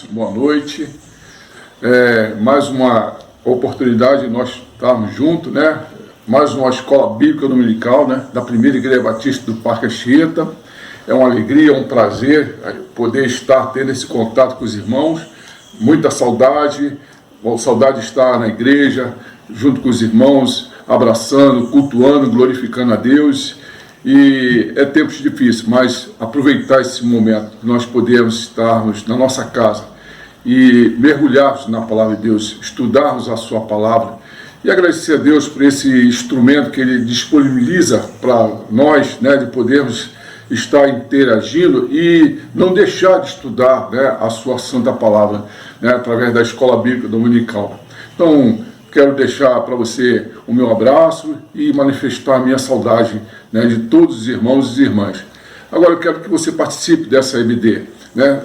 irmãos, boa noite. Mais uma oportunidade de nós estarmos juntos, né? Mais uma escola bíblica dominical, né? Da Primeira Igreja Batista do Parque Anchieta. É uma alegria, um prazer poder estar tendo esse contato com os irmãos. Muita saudade, saudade de estar na igreja, junto com os irmãos, abraçando, cultuando, glorificando a Deus. E é tempos difíceis, mas aproveitar esse momento que nós podemos estarmos na nossa casa e mergulharmos na palavra de Deus, estudarmos a sua palavra e agradecer a Deus por esse instrumento que Ele disponibiliza para nós, né, de podermos estar interagindo e não deixar de estudar, né, a sua santa palavra, né, através da escola bíblica dominical. Então, quero deixar para você o meu abraço e manifestar a minha saudade, né, de todos os irmãos e irmãs. Agora eu quero que você participe dessa EBD, né?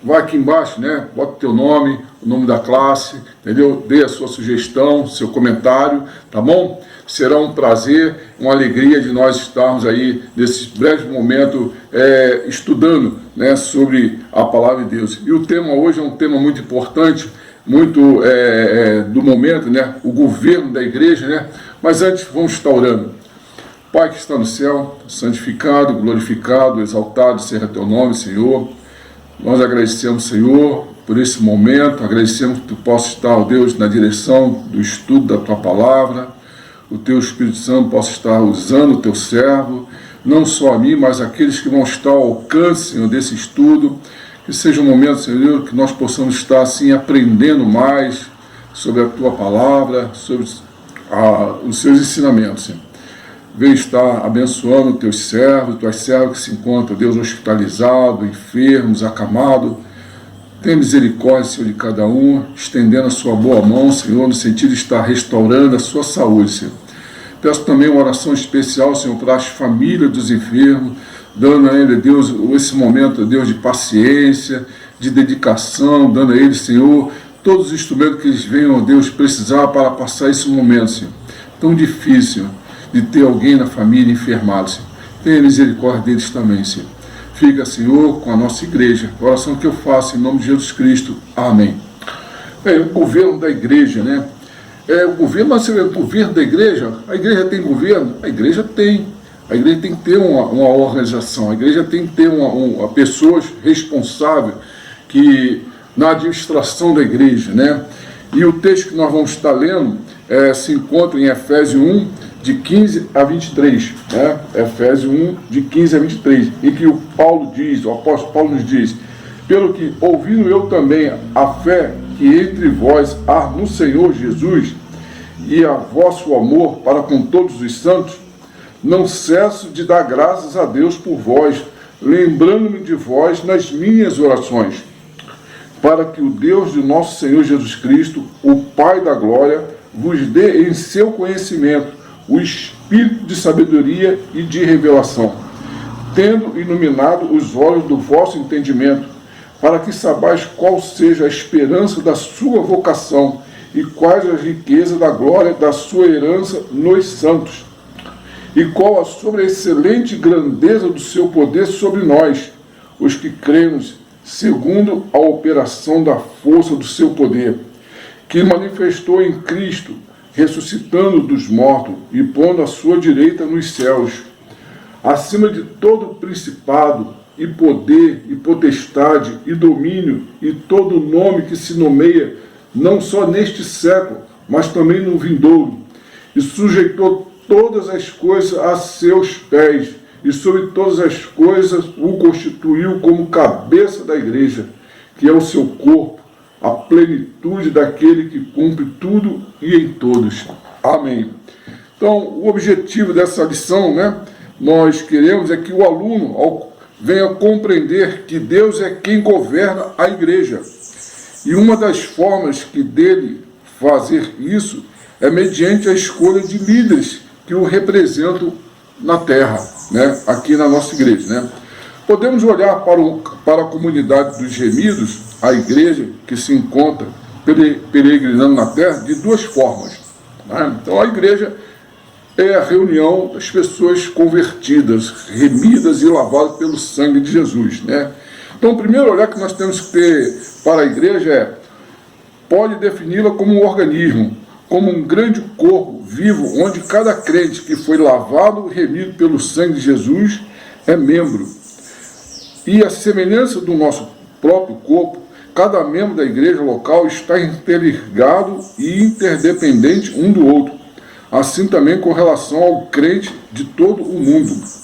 Vai aqui embaixo, né? Bota o teu nome, o nome da classe, entendeu? Dê a sua sugestão, seu comentário, tá bom? Será um prazer, uma alegria de nós estarmos aí nesse breve momento estudando, né, sobre a palavra de Deus. E o tema hoje é um tema muito importante, muito do momento, né? O governo da igreja, né? Mas antes vamos estar orando. Pai que está no céu, santificado, glorificado, exaltado seja teu nome, Senhor. Nós agradecemos, Senhor, por esse momento, agradecemos que tu possa estar, ó Deus, na direção do estudo da tua palavra, o teu Espírito Santo possa estar usando o teu servo, não só a mim, mas aqueles que vão estar ao alcance, Senhor, desse estudo, que seja um momento, Senhor, que nós possamos estar assim aprendendo mais sobre a tua palavra, sobre os seus ensinamentos, Senhor. Vem estar abençoando teus servos, tuas servas que se encontram, Deus, hospitalizados, enfermos, acamados. Tem misericórdia, Senhor, de cada um, estendendo a sua boa mão, Senhor, no sentido de estar restaurando a sua saúde, Senhor. Peço também uma oração especial, Senhor, para as famílias dos enfermos, dando a ele, Deus, esse momento, Deus, de paciência, de dedicação, dando a ele, Senhor, todos os instrumentos que eles venham, Deus, precisar para passar esse momento, Senhor, tão difícil, de ter alguém na família enfermado, Senhor. Tenha misericórdia deles também, Senhor. Fica, Senhor, com a nossa igreja. A oração que eu faço em nome de Jesus Cristo. Amém. O governo da igreja, né? O governo da igreja, a igreja tem governo? A igreja tem. A igreja tem que ter uma organização, a igreja tem que ter pessoas responsáveis na administração da igreja, né? E o texto que nós vamos estar lendo se encontra em Efésios 1, de 15 a 23, né? Efésios 1, de 15 a 23, em que o apóstolo Paulo nos diz: pelo que, ouvindo eu também a fé que entre vós há no Senhor Jesus, e a vosso amor para com todos os santos, não cesso de dar graças a Deus por vós, lembrando-me de vós nas minhas orações, para que o Deus de nosso Senhor Jesus Cristo, o Pai da glória, vos dê em seu conhecimento o espírito de sabedoria e de revelação, tendo iluminado os olhos do vosso entendimento, para que saibais qual seja a esperança da sua vocação e quais as riquezas da glória da sua herança nos santos, e qual a sobreexcelente grandeza do seu poder sobre nós, os que cremos, segundo a operação da força do seu poder, que manifestou em Cristo, ressuscitando dos mortos e pondo a sua direita nos céus, acima de todo principado e poder e potestade e domínio e todo nome que se nomeia, não só neste século, mas também no vindouro, e sujeitou todas as coisas a seus pés, e sobre todas as coisas o constituiu como cabeça da igreja, que é o seu corpo, a plenitude daquele que cumpre tudo e em todos. Amém. Então, o objetivo dessa lição, né, nós queremos é que o aluno venha compreender que Deus é quem governa a igreja. E uma das formas que dele fazer isso é mediante a escolha de líderes que o representam na terra, né, aqui na nossa igreja, né. Podemos olhar para a comunidade dos gemidos, a igreja que se encontra peregrinando na terra, de duas formas, né? Então a igreja é a reunião das pessoas convertidas, remidas e lavadas pelo sangue de Jesus, né? Então, o primeiro olhar que nós temos que ter para a igreja pode defini-la como um organismo, como um grande corpo vivo, onde cada crente que foi lavado e remido pelo sangue de Jesus é membro. E a semelhança do nosso próprio corpo, cada membro da igreja local está interligado e interdependente um do outro. Assim também com relação ao crente de todo o mundo.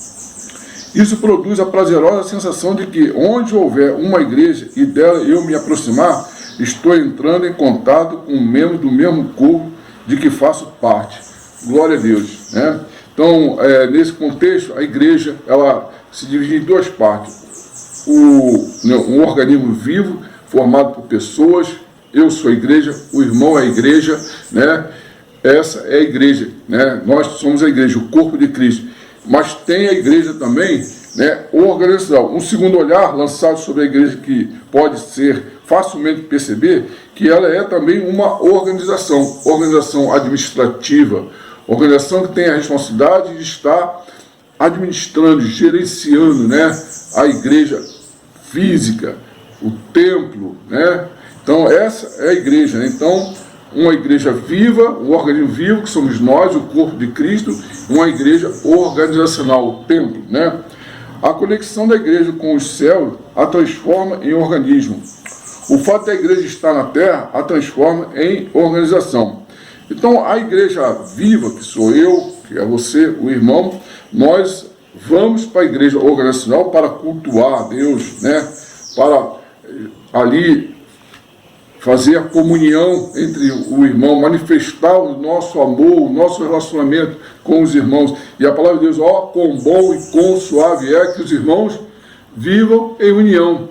Isso produz a prazerosa sensação de que onde houver uma igreja e dela eu me aproximar, estou entrando em contato com um membro do mesmo corpo de que faço parte. Glória a Deus, né? Então, nesse contexto, a igreja ela se divide em duas partes. Um organismo vivo, formado por pessoas. Eu sou a igreja, o irmão é a igreja, né? Essa é a igreja, né? Nós somos a igreja, o corpo de Cristo. Mas tem a igreja também, né, organização. Um segundo olhar lançado sobre a igreja que pode ser facilmente perceber que ela é também uma organização administrativa, organização que tem a responsabilidade de estar administrando, gerenciando, né, a igreja física, o templo, né? Então essa é a igreja, né? Então uma igreja viva, um organismo vivo, que somos nós, o corpo de Cristo, uma igreja organizacional, o templo, né? A conexão da igreja com os céus a transforma em organismo. O fato da igreja estar na terra a transforma em organização. Então, a igreja viva, que sou eu, que é você, o irmão, nós vamos para a igreja organizacional para cultuar a Deus, né? Para ali fazer a comunhão entre o irmão, manifestar o nosso amor, o nosso relacionamento com os irmãos. E a palavra de Deus, quão bom e quão suave é que os irmãos vivam em união.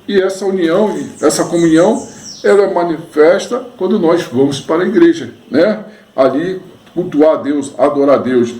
E essa união, essa comunhão, ela é manifesta quando nós vamos para a igreja, né? Ali cultuar a Deus, adorar a Deus.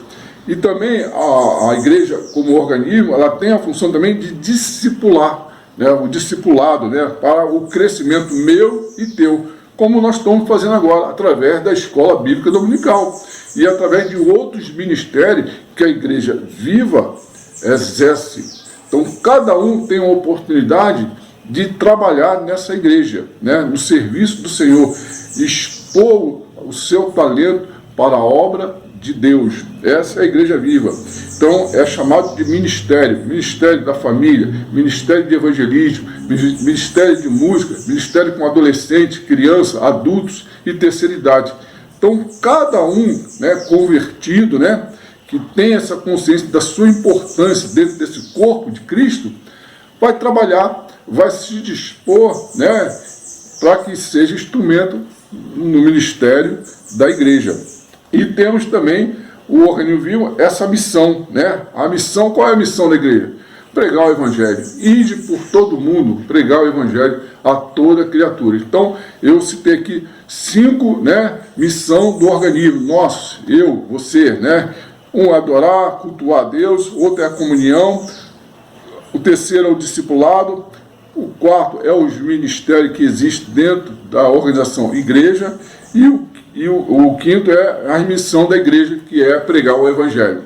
E também a igreja, como organismo, ela tem a função também de discipular, né, o discipulado, né, para o crescimento meu e teu, como nós estamos fazendo agora, através da escola bíblica dominical e através de outros ministérios que a igreja viva exerce. Então, cada um tem uma oportunidade de trabalhar nessa igreja, né, no serviço do Senhor, expor o seu talento para a obra de Deus. Essa é a igreja viva. Então é chamado de ministério da família, ministério de evangelismo, ministério de música, ministério com adolescente, criança, adultos e terceira idade. Então cada um, né, convertido, né, que tem essa consciência da sua importância dentro desse corpo de Cristo, vai trabalhar, vai se dispor, né, para que seja instrumento no ministério da igreja. E temos também o organismo vivo, essa missão, né? A missão, qual é a missão da igreja? Pregar o evangelho. Ide por todo mundo, pregar o evangelho a toda criatura. Então, eu citei aqui 5, né, missão do organismo. Nós, eu, você, né? Um é adorar, cultuar a Deus, outro é a comunhão, o terceiro é o discipulado, o quarto é os ministérios que existem dentro da organização igreja, e o quinto é a missão da igreja, que é pregar o evangelho.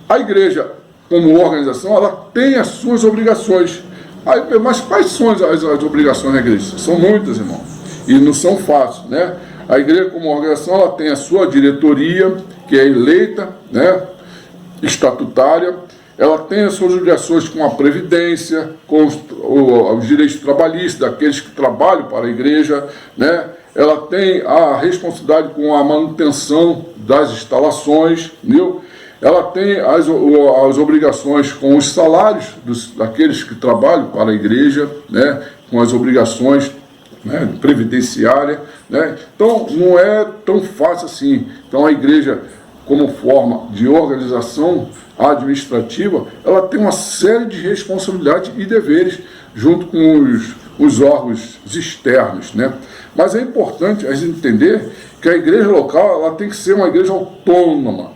A igreja, como organização, ela tem as suas obrigações. Mas quais são as obrigações da igreja? São muitas, irmão, e não são fáceis, né? A igreja, como organização, ela tem a sua diretoria, que é eleita, né, estatutária. Ela tem as suas obrigações com a previdência, com os direitos trabalhistas daqueles que trabalham para a igreja, né? Ela tem a responsabilidade com a manutenção das instalações, entendeu? Ela tem as obrigações com os salários daqueles que trabalham para a igreja, né? Com as obrigações, né, previdenciárias, né? Então não é tão fácil assim. Então a igreja, como forma de organização administrativa, ela tem uma série de responsabilidades e deveres junto com os órgãos externos, né? Mas é importante a gente entender que a igreja local ela tem que ser uma igreja autônoma,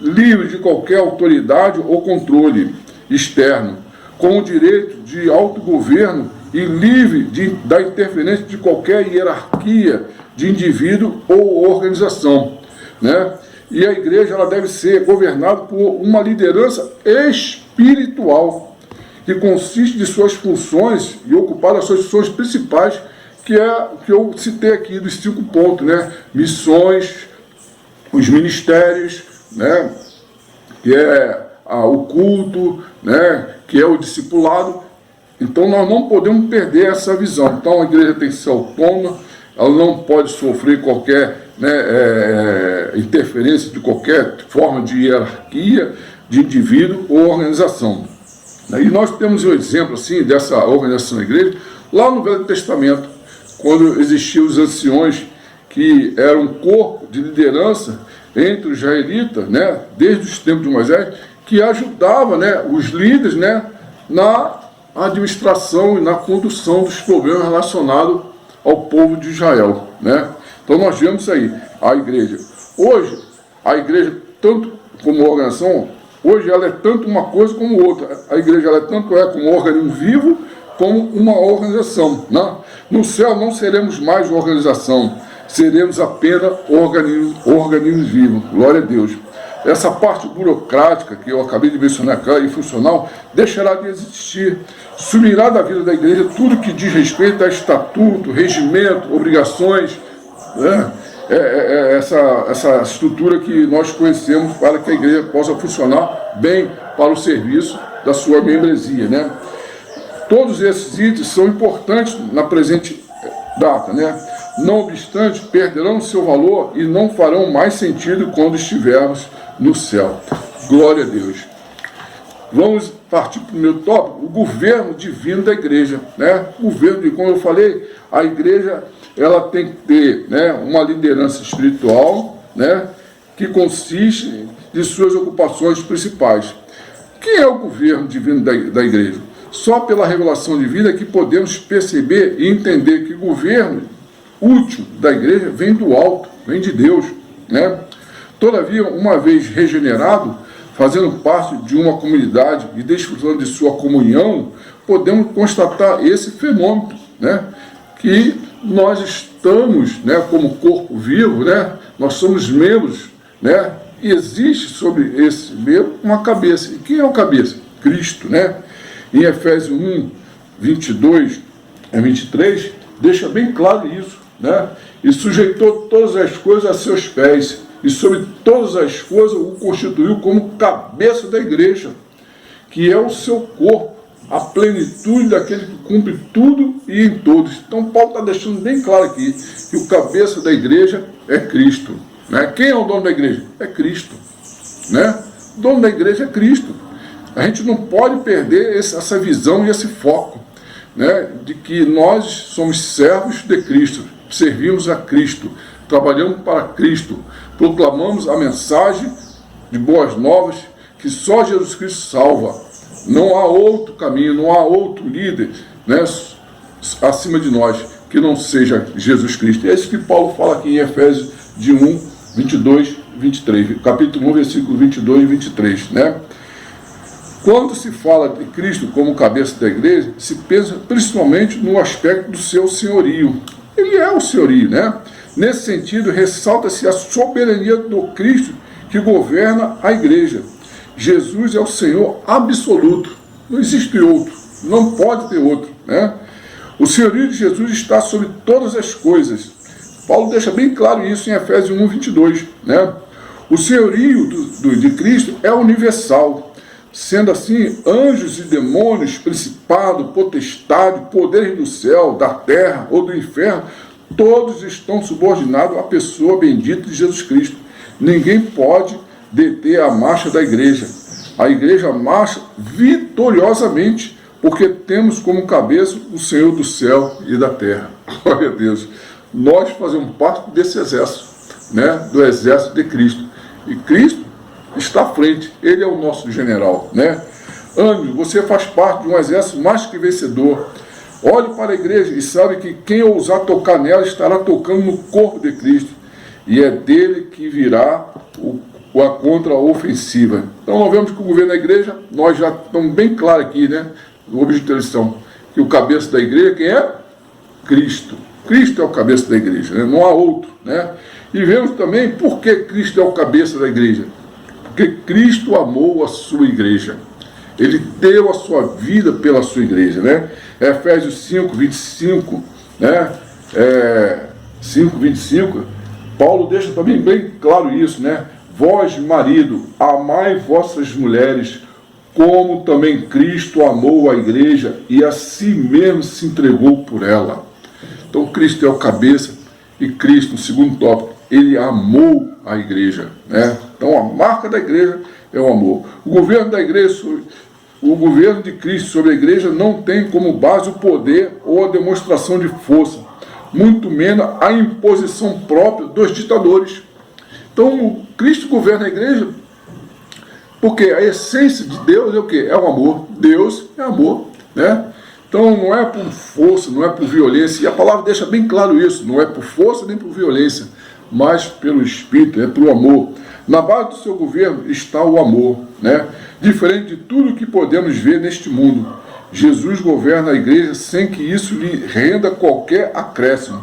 livre de qualquer autoridade ou controle externo, com o direito de autogoverno e livre da interferência de qualquer hierarquia de indivíduo ou organização, né? E a igreja ela deve ser governada por uma liderança espiritual que consiste de suas funções e ocupar as suas funções principais, que é o que eu citei aqui dos 5 pontos, né? Missões, os ministérios, né? Que é o culto, né? Que é o discipulado. Então nós não podemos perder essa visão. Então a igreja tem que ser autônoma, ela não pode sofrer qualquer, né, interferência de qualquer forma de hierarquia, de indivíduo ou organização. E nós temos um exemplo assim dessa organização da igreja lá no Velho Testamento, quando existiam os anciões, que eram um corpo de liderança entre os israelitas, né, desde os tempos de Moisés, que ajudava, né, os líderes, né, na administração e na condução dos problemas relacionados ao povo de Israel, né? Então nós vemos isso aí, a igreja. Hoje, a igreja, tanto como organização, hoje ela é tanto uma coisa como outra. A igreja ela tanto é como um organismo vivo, como uma organização, né? No céu não seremos mais organização, seremos apenas organismos vivos. Glória a Deus. Essa parte burocrática que eu acabei de mencionar aqui, e funcional, deixará de existir. Sumirá da vida da igreja tudo que diz respeito a estatuto, regimento, obrigações, né? Essa estrutura que nós conhecemos para que a igreja possa funcionar bem para o serviço da sua membresia, né? Todos esses itens são importantes na presente data, né? Não obstante, perderão seu valor e não farão mais sentido quando estivermos no céu. Glória a Deus. Vamos partir para o meu tópico, o governo divino da igreja, né? O governo, como eu falei, a igreja ela tem que ter, né, uma liderança espiritual, né, que consiste de suas ocupações principais. Quem é o governo divino da igreja? Só pela revelação divina que podemos perceber e entender que o governo útil da igreja vem do alto, vem de Deus, né? Todavia, uma vez regenerado, fazendo parte de uma comunidade e desfrutando de sua comunhão, podemos constatar esse fenômeno, né? Que nós estamos, né, como corpo vivo, né? Nós somos membros, né? E existe sobre esse membro uma cabeça. E quem é o cabeça? Cristo, né? Em Efésios 1, 22 a 23, deixa bem claro isso, né? E sujeitou todas as coisas a seus pés, e sobre todas as coisas o constituiu como cabeça da igreja, que é o seu corpo, a plenitude daquele que cumpre tudo e em todos. Então Paulo está deixando bem claro aqui que o cabeça da igreja é Cristo, né? Quem é o dono da igreja? É Cristo, né? O dono da igreja é Cristo. A gente não pode perder essa visão e esse foco, né, de que nós somos servos de Cristo, servimos a Cristo, trabalhamos para Cristo, proclamamos a mensagem de boas novas, que só Jesus Cristo salva. Não há outro caminho, não há outro líder, né, acima de nós, que não seja Jesus Cristo. É isso que Paulo fala aqui em Efésios de 1, 22 e 23, capítulo 1, versículo 22 e 23, né? Quando se fala de Cristo como cabeça da igreja, se pensa principalmente no aspecto do seu senhorio. Ele é o senhorio, né? Nesse sentido, ressalta-se a soberania do Cristo que governa a igreja. Jesus é o Senhor absoluto. Não existe outro. Não pode ter outro, né? O senhorio de Jesus está sobre todas as coisas. Paulo deixa bem claro isso em Efésios 1, 22, né? O senhorio de Cristo é universal. Sendo assim, anjos e demônios, principado, potestade, poderes do céu, da terra ou do inferno, todos estão subordinados à pessoa bendita de Jesus Cristo. Ninguém pode deter a marcha da igreja. A igreja marcha vitoriosamente, porque temos como cabeça o Senhor do céu e da terra. Glória a Deus. Nós fazemos parte desse exército, né, do exército de Cristo. E Cristo está à frente, ele é o nosso general, né? Ame, você faz parte de um exército mais que vencedor. Olhe para a igreja e sabe que quem ousar tocar nela estará tocando no corpo de Cristo, e é dele que virá a contra-ofensiva. Então nós vemos que o governo da igreja, nós já estamos bem claros aqui, né, no objetivo da lição, que o cabeça da igreja, quem é? Cristo. Cristo é o cabeça da igreja, né? Não há outro, né? E vemos também por que Cristo é o cabeça da igreja. Porque Cristo amou a sua igreja. Ele deu a sua vida pela sua igreja, né? Efésios 5, 25, né? 5, 25, Paulo deixa também bem claro isso, né? Vós, marido, amai vossas mulheres, como também Cristo amou a igreja e a si mesmo se entregou por ela. Então Cristo é o cabeça e Cristo, no segundo tópico, ele amou a igreja, né? Então a marca da igreja é o amor. O governo da igreja, o governo de Cristo sobre a igreja não tem como base o poder ou a demonstração de força, muito menos a imposição própria dos ditadores. Então Cristo governa a igreja porque a essência de Deus é o quê? É o amor. Deus é amor, né? Então não é por força, não é por violência, e a palavra deixa bem claro isso, não é por força nem por violência, mas pelo Espírito, é pelo amor. Na base do seu governo está o amor, né? Diferente de tudo que podemos ver neste mundo, Jesus governa a igreja sem que isso lhe renda qualquer acréscimo.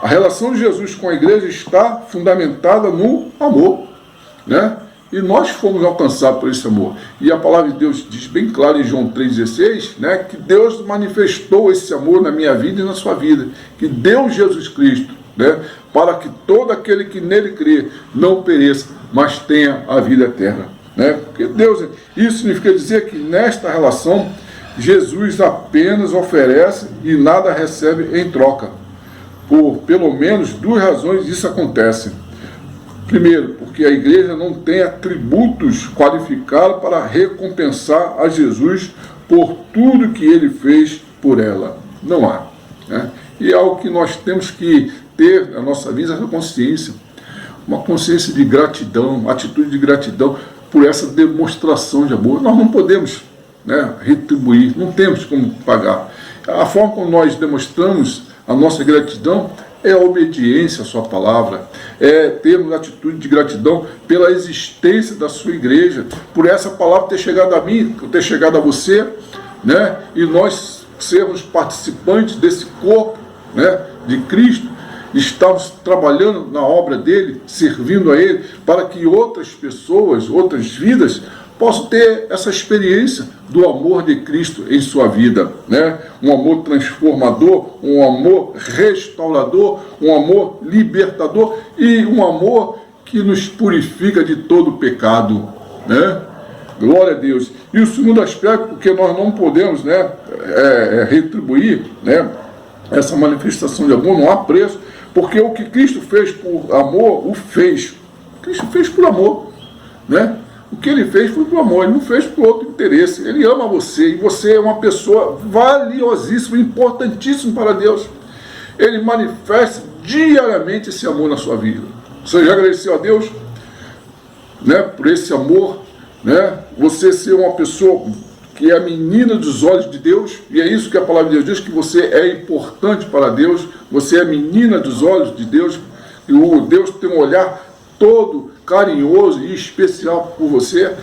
A relação de Jesus com a igreja está fundamentada no amor, né? E nós fomos alcançados por esse amor. E a palavra de Deus diz bem claro em João 3,16, né, que Deus manifestou esse amor na minha vida e na sua vida. Que deu Jesus Cristo, né, para que todo aquele que nele crê não pereça, mas tenha a vida eterna. Né? Porque Deus, isso significa dizer que nesta relação, Jesus apenas oferece e nada recebe em troca. Por pelo menos duas razões isso acontece. Primeiro, porque a igreja não tem atributos qualificados para recompensar a Jesus por tudo que ele fez por ela. Não há. Né? E é algo que nós temos que ter na nossa vida, essa consciência. Uma consciência de gratidão, uma atitude de gratidão por essa demonstração de amor. Nós não podemos, né, retribuir, não temos como pagar. A forma como nós demonstramos a nossa gratidão é a obediência à sua palavra, é termos atitude de gratidão pela existência da sua igreja, por essa palavra ter chegado a mim, ter chegado a você, né? E nós sermos participantes desse corpo, né, de Cristo, estamos trabalhando na obra dele, servindo a ele, para que outras pessoas, outras vidas, possam ter essa experiência do amor de Cristo em sua vida, né? Um amor transformador, um amor restaurador, um amor libertador e um amor que nos purifica de todo pecado, né? Glória a Deus. E o segundo aspecto, porque nós não podemos, né, retribuir, né, essa manifestação de amor, não há preço, porque o que Cristo fez por amor, o fez. Cristo fez por amor, né? O que ele fez foi por amor, ele não fez por outro interesse. Ele ama você e você é uma pessoa valiosíssima, importantíssima para Deus. Ele manifesta diariamente esse amor na sua vida. Você já agradeceu a Deus, né, por esse amor, né? Você ser uma pessoa que é a menina dos olhos de Deus, e é isso que a palavra de Deus diz, que você é importante para Deus, você é a menina dos olhos de Deus, e o Deus tem um olhar todo carinhoso e especial por você.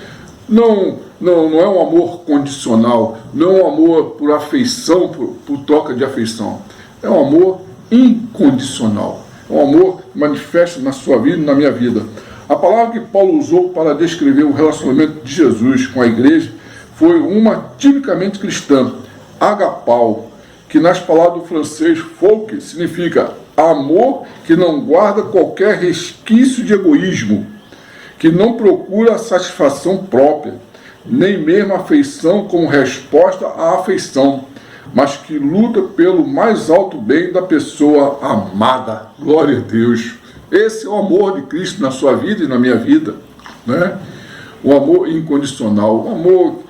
Não é um amor condicional, não é um amor por afeição, por troca de afeição. É um amor incondicional. É um amor que manifesta na sua vida e na minha vida. A palavra que Paulo usou para descrever o relacionamento de Jesus com a igreja foi uma tipicamente cristã, agapau, que nas palavras do francês folk significa amor que não guarda qualquer resquício de egoísmo, que não procura a satisfação própria, nem mesmo a afeição como resposta à afeição, mas que luta pelo mais alto bem da pessoa amada. Glória a Deus. Esse é o amor de Cristo na sua vida e na minha vida, né? O amor incondicional, o amor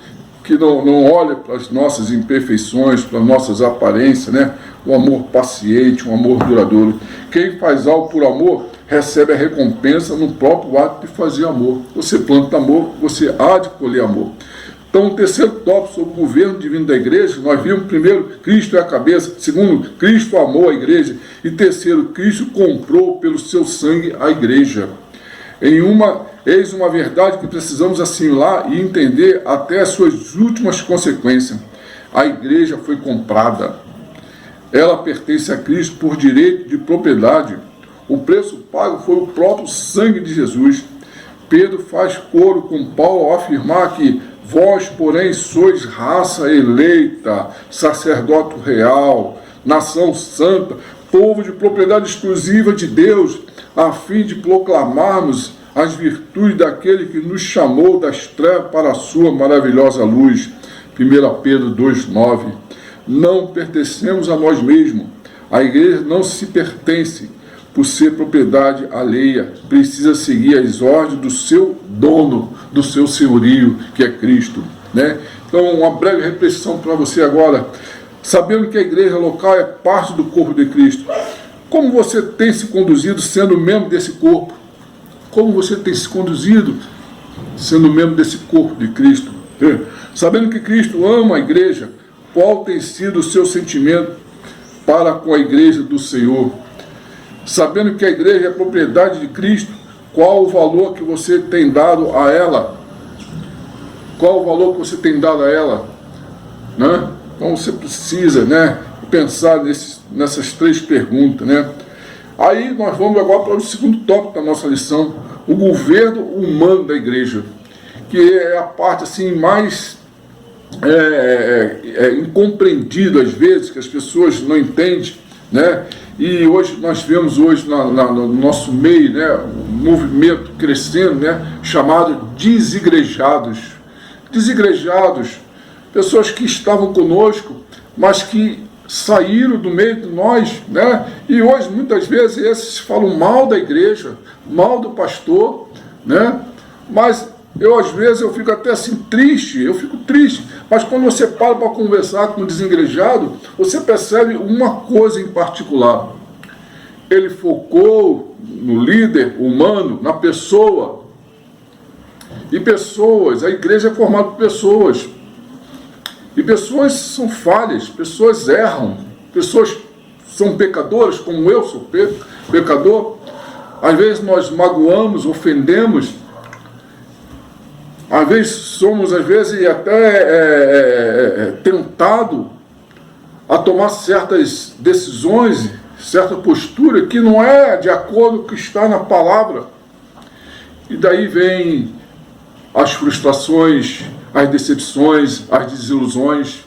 que não olha para as nossas imperfeições, para as nossas aparências, né? Um amor paciente, um amor duradouro. Quem faz algo por amor recebe a recompensa no próprio ato de fazer amor. Você planta amor, você há de colher amor. Então, o terceiro tópico sobre o governo divino da igreja, nós vimos primeiro, Cristo é a cabeça. Segundo, Cristo amou a igreja. E terceiro, Cristo comprou pelo seu sangue a igreja. Eis uma verdade que precisamos assimilar e entender até as suas últimas consequências. A igreja foi comprada. Ela pertence a Cristo por direito de propriedade. O preço pago foi o próprio sangue de Jesus. Pedro faz coro com Paulo ao afirmar que vós, porém, sois raça eleita, sacerdote real, nação santa, povo de propriedade exclusiva de Deus, a fim de proclamarmos as virtudes daquele que nos chamou das trevas para a sua maravilhosa luz. 1 Pedro 2,9. Não pertencemos a nós mesmos. A igreja não se pertence por ser propriedade alheia. Precisa seguir as ordens do seu dono, do seu senhorio, que é Cristo, né? Então, uma breve reflexão para você agora. Sabendo que a igreja local é parte do corpo de Cristo, como você tem se conduzido sendo membro desse corpo? Como você tem se conduzido sendo membro desse corpo de Cristo? Sabendo que Cristo ama a igreja, qual tem sido o seu sentimento para com a igreja do Senhor? Sabendo que a igreja é propriedade de Cristo, qual o valor que você tem dado a ela? Qual o valor que você tem dado a ela? Né? Então você precisa, né, pensar nessas três perguntas, né? Aí nós vamos agora para o segundo tópico da nossa lição, o governo humano da igreja, que é a parte assim mais incompreendida às vezes, que as pessoas não entendem, né? E hoje nós vemos no nosso meio, né, um movimento crescendo, né, chamado desigrejados. Desigrejados, pessoas que estavam conosco, mas que saíram do meio de nós, né? E hoje muitas vezes esses falam mal da igreja, mal do pastor, né? Mas às vezes eu fico até assim triste, mas quando você para conversar com um desengrejado, você percebe uma coisa em particular. Ele focou no líder humano, na pessoa. E pessoas, a igreja é formada por pessoas. E pessoas são falhas, pessoas erram, pessoas são pecadoras, como eu sou pecador. Às vezes nós magoamos, ofendemos. Às vezes somos, até tentados a tomar certas decisões, certa postura que não é de acordo com o que está na palavra. E daí vem as frustrações, as decepções, as desilusões,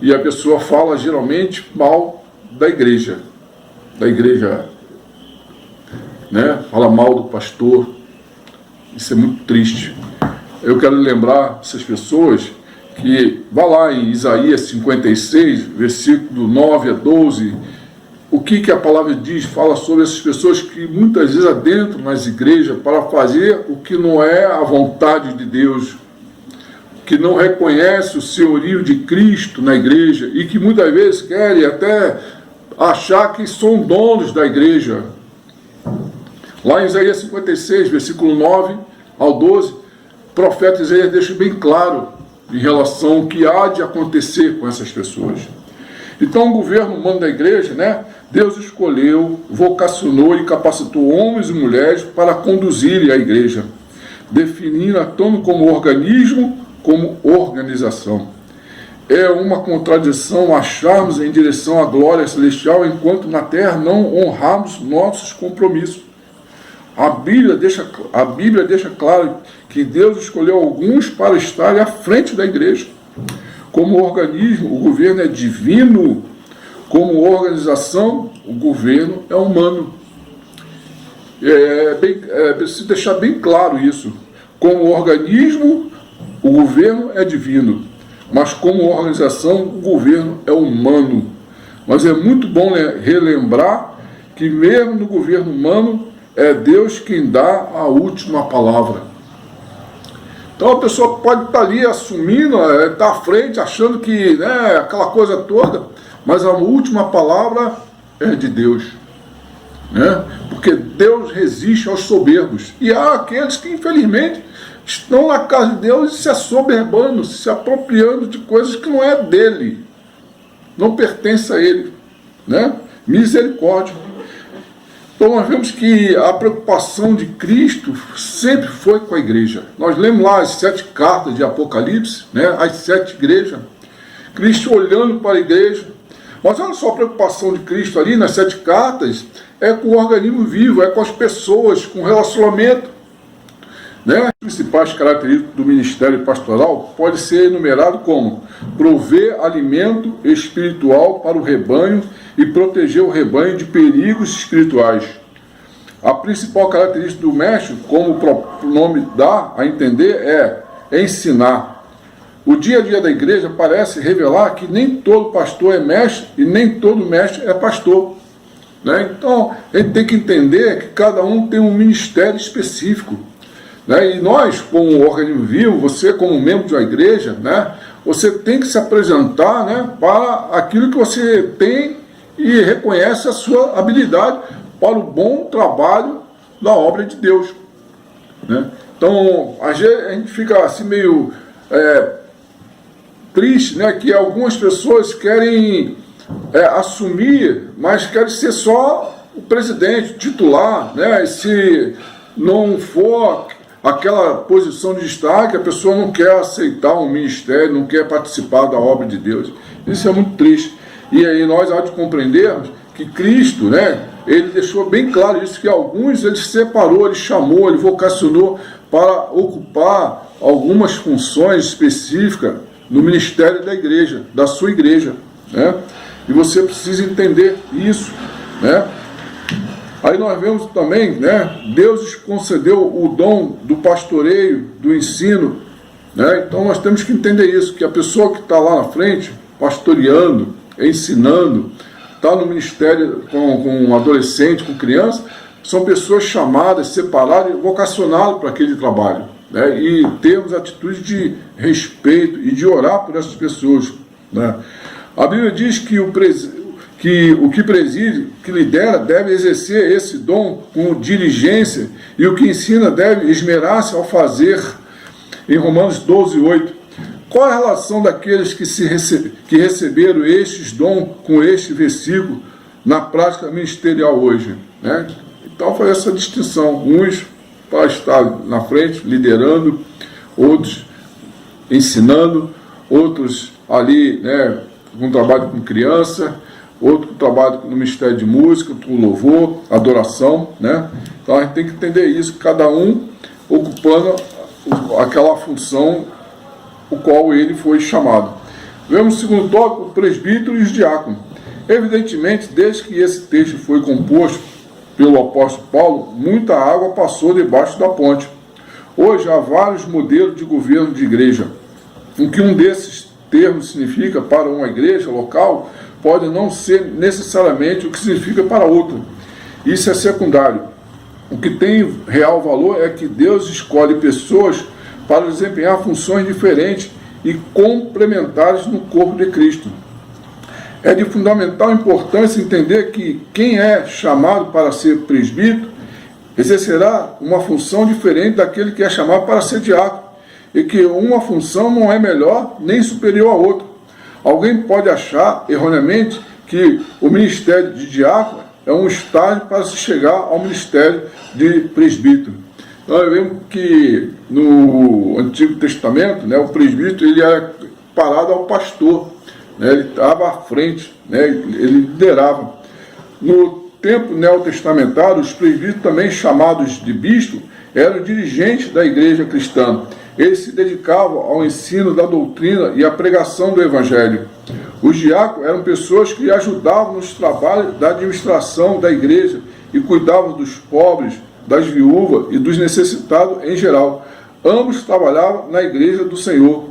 e a pessoa fala geralmente mal da igreja, né? Fala mal do pastor. Isso é muito triste. Eu quero lembrar essas pessoas que, vá lá em Isaías 56, versículo 9 a 12, o que a palavra diz, fala sobre essas pessoas que muitas vezes adentram nas igrejas para fazer o que não é a vontade de Deus, que não reconhece o senhorio de Cristo na igreja e que muitas vezes querem até achar que são donos da igreja. Lá em Isaías 56, versículo 9 ao 12, o profeta Isaías deixa bem claro em relação ao que há de acontecer com essas pessoas. Então o governo humano da igreja, né, Deus escolheu, vocacionou e capacitou homens e mulheres para conduzirem a igreja, definindo a tanto como organismo como organização. É uma contradição acharmos em direção à glória celestial enquanto na terra não honramos nossos compromissos. A Bíblia deixa claro que Deus escolheu alguns para estarem à frente da igreja. Como organismo, o governo é divino. Como organização, o governo é humano. Preciso deixar bem claro isso. Como organismo, o governo é divino. Mas como organização, o governo é humano. Mas é muito bom relembrar que mesmo no governo humano, é Deus quem dá a última palavra. Então a pessoa pode estar ali assumindo, estar à frente, achando que, né, aquela coisa toda, mas a última palavra é de Deus, né? Porque Deus resiste aos soberbos. E há aqueles que, infelizmente, estão na casa de Deus e se assoberbando, se apropriando de coisas que não é dele, não pertence a ele, né? Misericórdia. Então nós vemos que a preocupação de Cristo sempre foi com a igreja. Nós lemos lá as 7 cartas de Apocalipse, né? As 7 igrejas. Cristo olhando para a igreja. Mas olha só, a preocupação de Cristo ali nas 7 cartas é com o organismo vivo, é com as pessoas, com o relacionamento. Né? As principais características do ministério pastoral pode ser enumerado como prover alimento espiritual para o rebanho e proteger o rebanho de perigos espirituais. A principal característica do mestre, como o próprio nome dá a entender, é ensinar. O dia a dia da igreja parece revelar que nem todo pastor é mestre e nem todo mestre é pastor. Né? Então, a gente tem que entender que cada um tem um ministério específico. Né? E nós, como organismo vivo, você como membro de uma igreja, né, você tem que se apresentar, né, para aquilo que você tem e reconhece a sua habilidade para o bom trabalho da obra de Deus. Né? Então, às vezes a gente fica assim meio triste, né, que algumas pessoas querem assumir, mas querem ser só o presidente, titular, né? E se não for aquela posição de destaque, a pessoa não quer aceitar um ministério, não quer participar da obra de Deus. Isso é muito triste. E aí nós há de compreendermos que Cristo, né, ele deixou bem claro isso, que alguns ele separou, ele chamou, ele vocacionou para ocupar algumas funções específicas no ministério da igreja, da sua igreja, né? E você precisa entender isso, né? Aí nós vemos também, né, Deus concedeu o dom do pastoreio, do ensino, né? Então nós temos que entender isso, que a pessoa que está lá na frente, pastoreando, ensinando, está no ministério com um adolescente, com criança, são pessoas chamadas, separadas e vocacionadas para aquele trabalho, né? E temos atitude de respeito e de orar por essas pessoas, né? A Bíblia diz que o que preside, que lidera, deve exercer esse dom com diligência, e o que ensina deve esmerar-se ao fazer, em Romanos 12:8. Qual a relação daqueles que receberam estes dons com este versículo na prática ministerial hoje? Né? Então foi essa distinção, uns para estar na frente, liderando, outros ensinando, outros ali, né, com trabalho com criança, outro com trabalho no ministério de música, com louvor, adoração, né? Então a gente tem que entender isso, cada um ocupando aquela função o qual ele foi chamado. Vemos o segundo tópico, presbítero e os diáconos. Evidentemente, desde que esse texto foi composto pelo apóstolo Paulo, muita água passou debaixo da ponte. Hoje há vários modelos de governo de igreja. O que um desses termos significa para uma igreja local pode não ser necessariamente o que significa para outra. Isso é secundário. O que tem real valor é que Deus escolhe pessoas para desempenhar funções diferentes e complementares no corpo de Cristo. É de fundamental importância entender que quem é chamado para ser presbítero exercerá uma função diferente daquele que é chamado para ser diácono, e que uma função não é melhor nem superior à outra. Alguém pode achar, erroneamente, que o ministério de diácono é um estágio para se chegar ao ministério de presbítero. Nós vemos que no Antigo Testamento, né, o presbítero ele era parado ao pastor, né, ele estava à frente, né, ele liderava. No tempo neotestamentário, os presbíteros, também chamados de bispo, eram dirigentes da igreja cristã. Eles se dedicavam ao ensino da doutrina e à pregação do evangelho. Os diáconos eram pessoas que ajudavam nos trabalhos da administração da igreja e cuidavam dos pobres, das viúvas e dos necessitados em geral. Ambos trabalhavam na igreja do Senhor.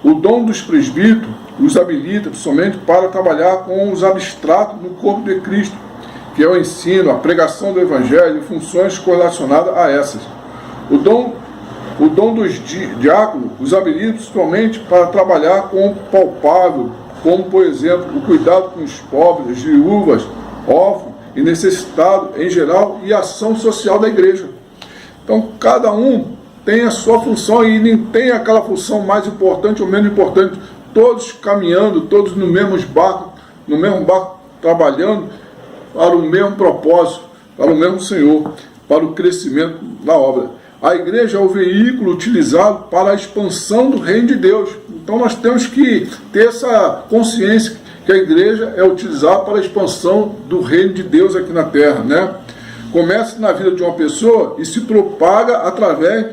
O dom dos presbíteros os habilita somente para trabalhar com os abstratos no corpo de Cristo, que é o ensino, a pregação do evangelho e funções correlacionadas a essas. O dom dos diáconos os habilita somente para trabalhar com o palpável, como, por exemplo, o cuidado com os pobres, as viúvas, órfãos e necessitados em geral e a ação social da igreja. Então, cada um tem a sua função e nem tem aquela função mais importante ou menos importante, todos caminhando, todos no mesmo barco, trabalhando para o mesmo propósito, para o mesmo Senhor, para o crescimento da obra. A igreja é o veículo utilizado para a expansão do reino de Deus. Então nós temos que ter essa consciência que a igreja é utilizada para a expansão do reino de Deus aqui na terra, né? Começa na vida de uma pessoa e se propaga através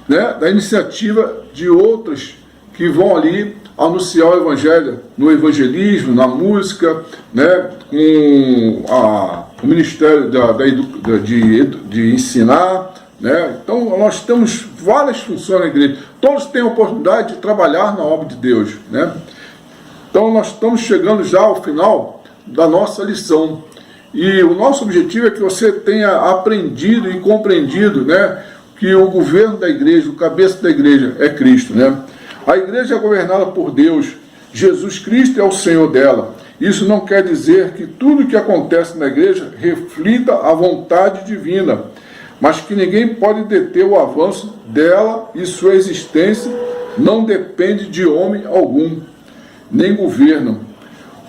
né, da iniciativa de outras que vão ali anunciar o Evangelho no evangelismo, na música, né, com o Ministério de ensinar, né? Então nós temos várias funções na igreja, todos têm a oportunidade de trabalhar na obra de Deus, né? Então nós estamos chegando já ao final da nossa lição, e o nosso objetivo é que você tenha aprendido e compreendido, né, que o governo da igreja, o cabeça da igreja é Cristo, né? A igreja é governada por Deus, Jesus Cristo é o Senhor dela. Isso não quer dizer que tudo que acontece na igreja reflita a vontade divina, mas que ninguém pode deter o avanço dela, e sua existência não depende de homem algum, nem governo.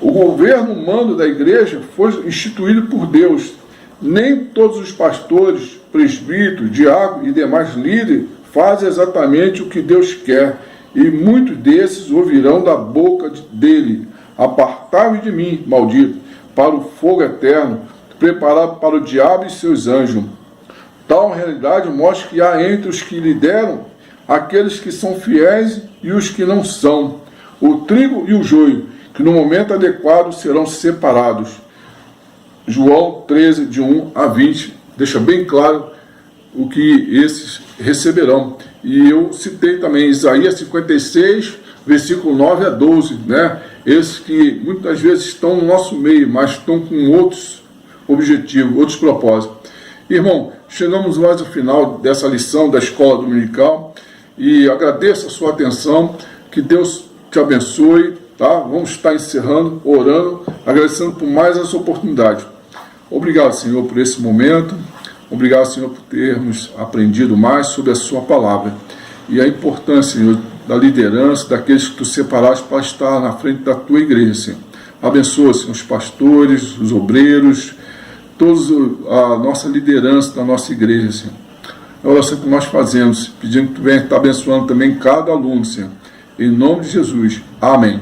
O governo humano da igreja foi instituído por Deus. Nem todos os pastores, presbíteros, diáconos e demais líderes fazem exatamente o que Deus quer, e muitos desses ouvirão da boca dele: apartai-vos de mim, maldito, para o fogo eterno, preparado para o diabo e seus anjos. Tal realidade mostra que há entre os que lideram aqueles que são fiéis e os que não são, o trigo e o joio, que no momento adequado serão separados. João 13, de 1 a 20, deixa bem claro o que esses receberão. E eu citei também Isaías 56, versículo 9 a 12, né? Esses que muitas vezes estão no nosso meio, mas estão com outros objetivos, outros propósitos. Irmão, chegamos mais ao final dessa lição da Escola Dominical, e agradeço a sua atenção, que Deus te abençoe, tá? Vamos estar encerrando, orando, agradecendo por mais essa oportunidade. Obrigado, Senhor, por esse momento. Obrigado, Senhor, por termos aprendido mais sobre a sua palavra e a importância, Senhor, da liderança, daqueles que tu separaste para estar na frente da tua igreja, Senhor. Abençoa, Senhor, os pastores, os obreiros, todos a nossa liderança da nossa igreja, Senhor. É a oração que nós fazemos, pedindo que tu venha estar abençoando também cada aluno, Senhor. Em nome de Jesus. Amém.